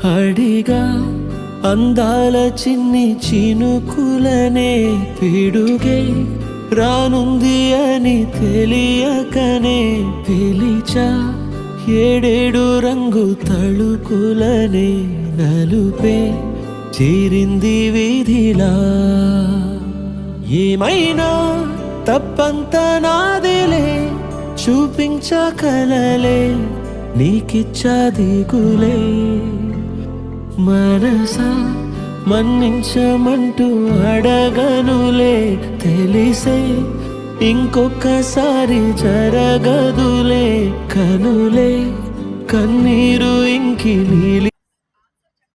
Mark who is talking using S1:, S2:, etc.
S1: అడిగా అందాల చిన్ని చినుకులనే పిడుగే రానుంది అని తెలియకనే పిలిచా ఏడేడు రంగు తళుకులనే నలుపే చేరింది వీధిలా ఏమైనా తప్పంత నాదిలే చూపించకలలే నీకిచ్చా దిగులే మనసా మన్నించమంటూ అడగనులే తెలిసే ఇంకొకసారి జరగదులే కనులే కన్నీరు ఇంకి నీలి